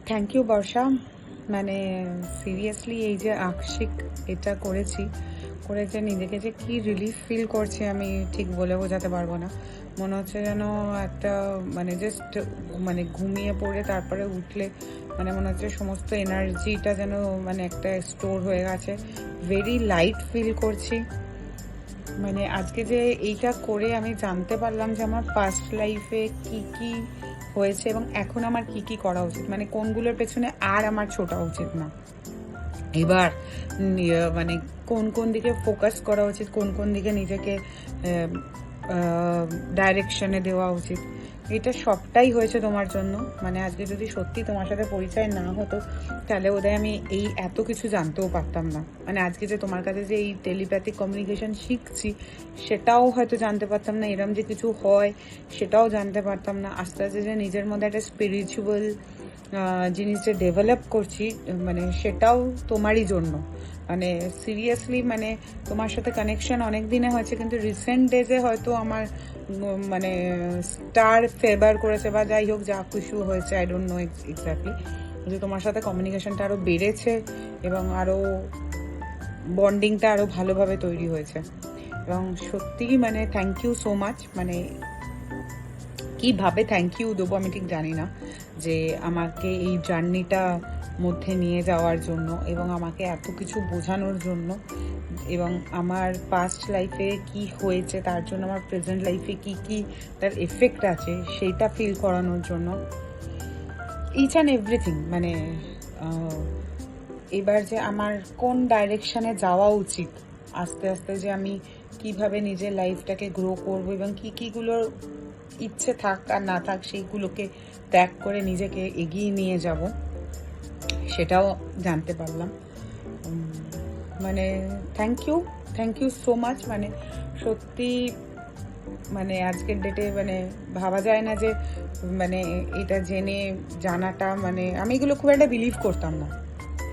Thank you বর্ষা। মানে seriously এই যে আংশিক এটা করে যে নিজেকে যে কি রিলিফ ফিল করছি আমি ঠিক বলে বোঝাতে পারবো না। মনে হচ্ছে যেন একটা মানে জাস্ট মানে ঘুমিয়ে পড়ে তারপরে উঠলে মানে মনে হচ্ছে সমস্ত এনার্জিটা যেন মানে একটা স্টোর হয়ে গেছে। ভেরি লাইট ফিল করছি। মানে আজকে যে এইটা করে আমি জানতে পারলাম যে আমার পাস্ট লাইফে কি কি হয়েছে এবং এখন আমার কি কি করা উচিত, মানে কোনগুলোর পেছনে আর আমার ছোটা উচিত না। এবার মানে কোন কোন দিকে ফোকাস করা উচিত, কোন কোন দিকে নিজেকে ডাইরেকশনে দেওয়া উচিত, এটা সবটাই হয়েছে তোমার জন্য। মানে আজকে যদি সত্যি তোমার সাথে পরিচয় না হতো তাহলে বোধহয় আমি এই এত কিছু জানতেও পারতাম না। মানে আজকে যে তোমার কাছে যে এই টেলিপ্যাথিক কমিউনিকেশন শিখছি সেটাও হয়তো জানতে পারতাম না, এরম যে কিছু হয় সেটাও জানতে পারতাম না। আস্তে আস্তে যে নিজের মধ্যে একটা স্পিরিচুয়াল জিনিস যে ডেভেলপ করছি মানে সেটাও তোমারই জন্য। মানে সিরিয়াসলি মানে তোমার সাথে কানেকশন অনেক দিনে হয়েছে, কিন্তু রিসেন্ট ডেজে হয়তো আমার মানে স্টার ফেভার করেছে বা যাই হোক যা কিছু হয়েছে, আই ডোন্ট নো এক্স্যাক্টলি, যে তোমার সাথে কমিউনিকেশনটা আরো বেড়েছে এবং আরো বন্ডিংটা আরো ভালোভাবে তৈরি হয়েছে। এবং সত্যিই মানে থ্যাংক ইউ সো মাচ। মানে কিভাবে থ্যাংক ইউ দেবো আমি ঠিক জানি না, যে আমাকে এই জার্নিটা মধ্যে নিয়ে যাওয়ার জন্য এবং আমাকে এত কিছু বোঝানোর জন্য এবং আমার পাস্ট লাইফে কি হয়েছে তার জন্য আমার প্রেজেন্ট লাইফে কি কি তার এফেক্ট আছে সেইটা ফিল করানোর জন্য, ইচ অ্যান্ড এভরিথিং। মানে এবার যে আমার কোন ডাইরেকশনে যাওয়া উচিত, আস্তে আস্তে যে আমি কিভাবে নিজের লাইফটাকে গ্রো করব এবং কি কিগুলোর ইচ্ছে থাক আর না থাক সেইগুলোকে ত্যাগ করে নিজেকে এগিয়ে নিয়ে যাব, সেটাও জানতে পারলাম। মানে থ্যাংক ইউ সো মাচ। মানে সত্যি মানে আজকের ডেটে মানে ভাবা যায় না যে মানে এটা জেনে জানাটা, মানে আমি এগুলো খুব একটা বিলিভ করতাম না।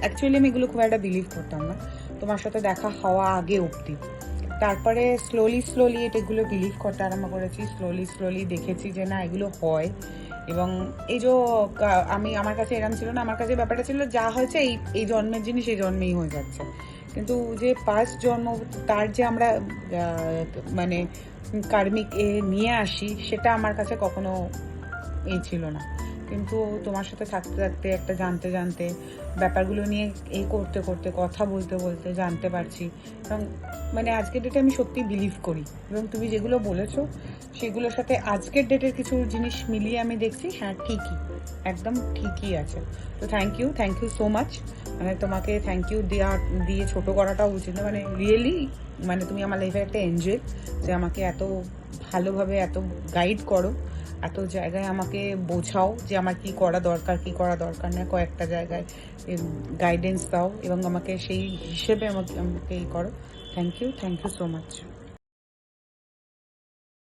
অ্যাকচুয়ালি আমি এগুলো খুব একটা বিলিভ করতাম না তোমার সাথে দেখা হওয়া আগে অবধি। তারপরে স্লোলি এগুলো বিলিভ করতে আরম্ভ করেছি, স্লোলি দেখেছি যে না এগুলো হয়। এবং এই যে আমার কাছে এরম ছিল না, আমার কাছে ব্যাপারটা ছিল যা হয়েছে এই জন্মের জিনিস এই জন্মেই হয়ে যাচ্ছে। কিন্তু যে পাঁচ জন্ম তার যে আমরা মানে কার্মিক নিয়ে আসি সেটা আমার কাছে কখনো ছিল না। কিন্তু তোমার সাথে থাকতে থাকতে একটা জানতে ব্যাপারগুলো নিয়ে করতে করতে কথা বলতে বলতে জানতে পারছি। এবং মানে আজকের ডেটে আমি সত্যি বিলিভ করি এবং তুমি যেগুলো বলেছো সেগুলোর সাথে আজকের ডেটের কিছু জিনিস মিলিয়ে আমি দেখছি হ্যাঁ একদম ঠিকই আছে। তো থ্যাংক ইউ সো মাচ। মানে তোমাকে থ্যাংক ইউ দিয়ে ছোট করাটাও উচিত না। মানে রিয়েলি মানে তুমি আমার লাইফে একটা এঞ্জেল, যে আমাকে এত ভালোভাবে এত গাইড করো, এত জায়গায় আমাকে বোঝাও যে আমার কি করা দরকার না, কয়েকটা জায়গায় গাইডেন্স দাও এবং আমাকে সেই হিসেবে আমাকে এই করো। Thank you so much.